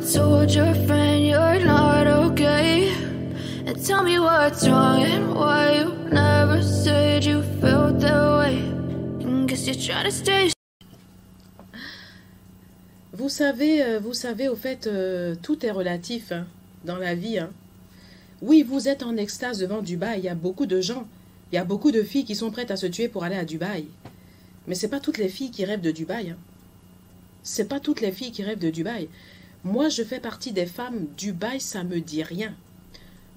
told your friend you're not okay? And tell me what's wrong and why you never said you felt that way. And guess you're trying to stay. Vous savez, au fait, tout est relatif hein, dans la vie. Hein. Oui, vous êtes en extase devant Dubaï. Il y a beaucoup de gens, il y a beaucoup de filles qui sont prêtes à se tuer pour aller à Dubaï. Mais ce n'est pas toutes les filles qui rêvent de Dubaï. Hein. Ce n'est pas toutes les filles qui rêvent de Dubaï. Moi, je fais partie des femmes. Dubaï, ça me dit rien.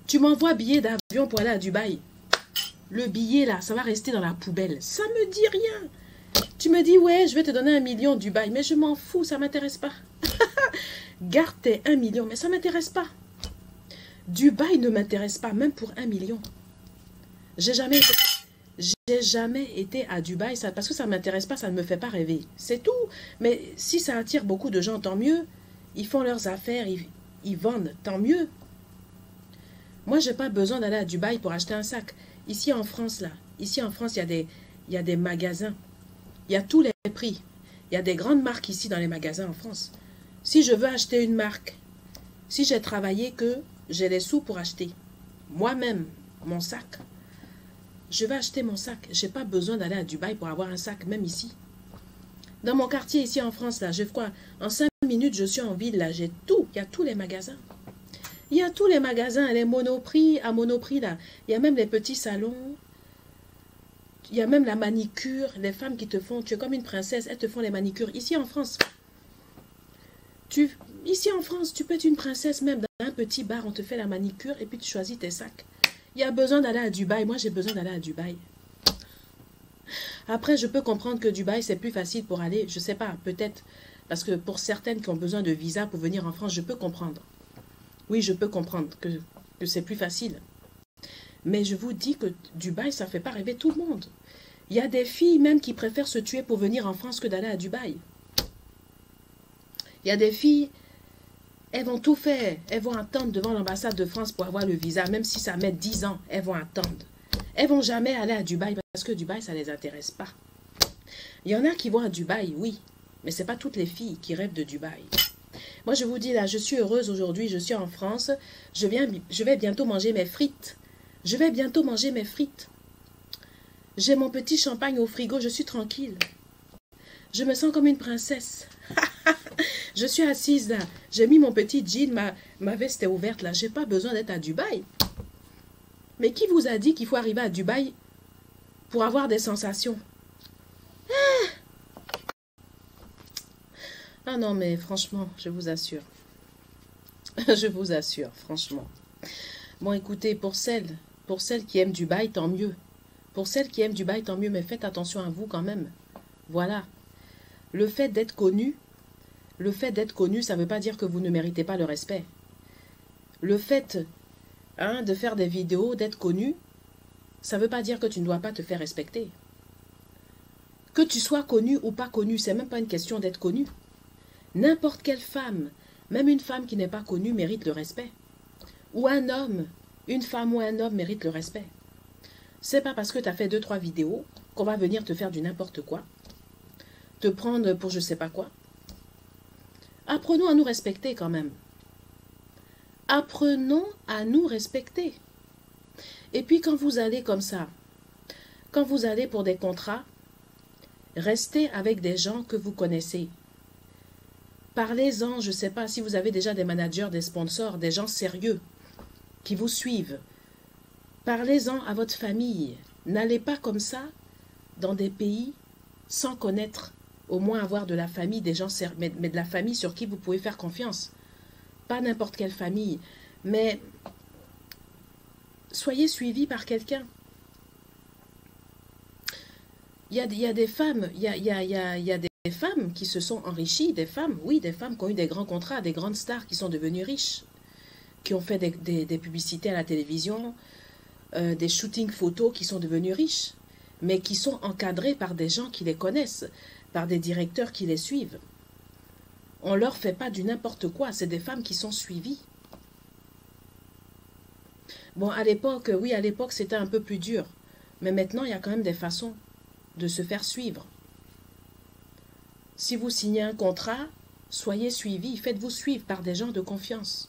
Tu m'envoies billet d'avion pour aller à Dubaï. Le billet, là, ça va rester dans la poubelle. Ça me dit rien. Tu me dis, ouais, je vais te donner 1 million Dubaï. Mais je m'en fous, ça ne m'intéresse pas. Garde tes 1 million, mais ça ne m'intéresse pas. Dubaï ne m'intéresse pas, même pour 1 million. J'ai jamais été à Dubaï, parce que ça ne m'intéresse pas, ça ne me fait pas rêver. C'est tout. Mais si ça attire beaucoup de gens, tant mieux. Ils font leurs affaires, ils vendent, tant mieux. Moi, je n'ai pas besoin d'aller à Dubaï pour acheter un sac. Ici en France, là, ici en France, il y a des magasins. Il y a tous les prix. Il y a des grandes marques ici dans les magasins en France. Si je veux acheter une marque, si j'ai travaillé que j'ai les sous pour acheter moi-même mon sac, je vais acheter mon sac. Je n'ai pas besoin d'aller à Dubaï pour avoir un sac, même ici. Dans mon quartier, ici en France, là, je fais quoi? En 5 minutes, je suis en ville, là, j'ai tout. Il y a tous les magasins. Il y a tous les magasins, les Monoprix, à Monoprix, là. Il y a même les petits salons. Il y a même la manicure, les femmes qui te font, tu es comme une princesse, elles te font les manicures. Ici en France, ici en France, tu peux être une princesse même. Dans un petit bar, on te fait la manicure et puis tu choisis tes sacs. Il y a besoin d'aller à Dubaï. Moi, j'ai besoin d'aller à Dubaï. Après, je peux comprendre que Dubaï, c'est plus facile pour aller. Je sais pas, peut-être. Parce que pour certaines qui ont besoin de visa pour venir en France, je peux comprendre. Oui, je peux comprendre que c'est plus facile. Mais je vous dis que Dubaï, ça ne fait pas rêver tout le monde. Il y a des filles même qui préfèrent se tuer pour venir en France que d'aller à Dubaï. Il y a des filles, elles vont tout faire. Elles vont attendre devant l'ambassade de France pour avoir le visa. Même si ça met 10 ans, elles vont attendre. Elles ne vont jamais aller à Dubaï parce que Dubaï, ça ne les intéresse pas. Il y en a qui vont à Dubaï, oui. Mais ce n'est pas toutes les filles qui rêvent de Dubaï. Moi, je vous dis là, je suis heureuse aujourd'hui. Je suis en France. Je vais bientôt manger mes frites. Je vais bientôt manger mes frites. J'ai mon petit champagne au frigo, je suis tranquille. Je me sens comme une princesse. Je suis assise là. J'ai mis mon petit jean, ma veste est ouverte là. Je n'ai pas besoin d'être à Dubaï. Mais qui vous a dit qu'il faut arriver à Dubaï pour avoir des sensations? Ah non, mais franchement, je vous assure. Je vous assure, franchement. Bon, écoutez, pour celles qui aiment Dubaï, tant mieux. Pour celles qui aiment Dubaï, tant mieux, mais faites attention à vous quand même. Voilà. Le fait d'être connu, ça ne veut pas dire que vous ne méritez pas le respect. Le fait de faire des vidéos, d'être connu, ça ne veut pas dire que tu ne dois pas te faire respecter. Que tu sois connu ou pas connu, c'est même pas une question d'être connu. N'importe quelle femme, même une femme qui n'est pas connue, mérite le respect. Ou un homme, une femme ou un homme mérite le respect. C'est pas parce que tu as fait 2-3 vidéos qu'on va venir te faire du n'importe quoi. Te prendre pour je sais pas quoi. Apprenons à nous respecter quand même. Apprenons à nous respecter. Et puis quand vous allez comme ça, quand vous allez pour des contrats, restez avec des gens que vous connaissez. Parlez-en, je ne sais pas si vous avez déjà des managers, des sponsors, des gens sérieux qui vous suivent. Parlez-en à votre famille. N'allez pas comme ça dans des pays sans connaître, au moins avoir de la famille, des gens mais de la famille sur qui vous pouvez faire confiance. Pas n'importe quelle famille, mais soyez suivis par quelqu'un. Il y a des femmes, il y a des femmes qui se sont enrichies, des femmes, oui, des femmes qui ont eu des grands contrats, des grandes stars qui sont devenues riches, qui ont fait des publicités à la télévision, des shootings photos qui sont devenus riches, mais qui sont encadrés par des gens qui les connaissent, par des directeurs qui les suivent. On ne leur fait pas du n'importe quoi, c'est des femmes qui sont suivies. Bon, à l'époque, oui, à l'époque, c'était un peu plus dur, mais maintenant, il y a quand même des façons de se faire suivre. Si vous signez un contrat, Soyez suivis, faites-vous suivre par des gens de confiance.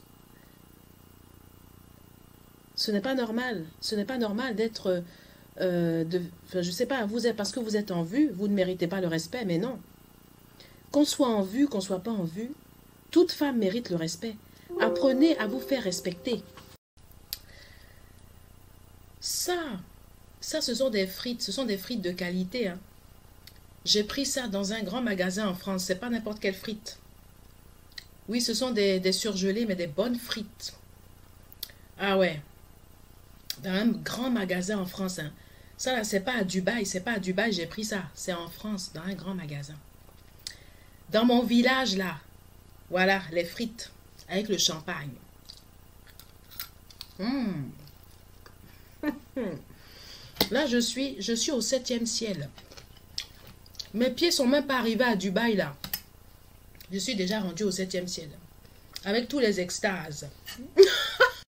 Ce n'est pas normal. Ce n'est pas normal d'être... je ne sais pas, parce que vous êtes en vue, vous ne méritez pas le respect, mais non. Qu'on soit en vue, qu'on ne soit pas en vue, toute femme mérite le respect. Apprenez à vous faire respecter. Ça, ce sont des frites de qualité. Hein. J'ai pris ça dans un grand magasin en France, c'est pas n'importe quelle frite. Oui, ce sont des surgelés, mais des bonnes frites. Ah ouais. Dans un grand magasin en France. Hein. Ça là, c'est pas à Dubaï, j'ai pris ça. C'est en France, dans un grand magasin. Dans mon village là, voilà, les frites avec le champagne. Là, je suis au 7e ciel. Mes pieds sont même pas arrivés à Dubaï là. Je suis déjà rendu au 7e ciel. Avec tous les extases.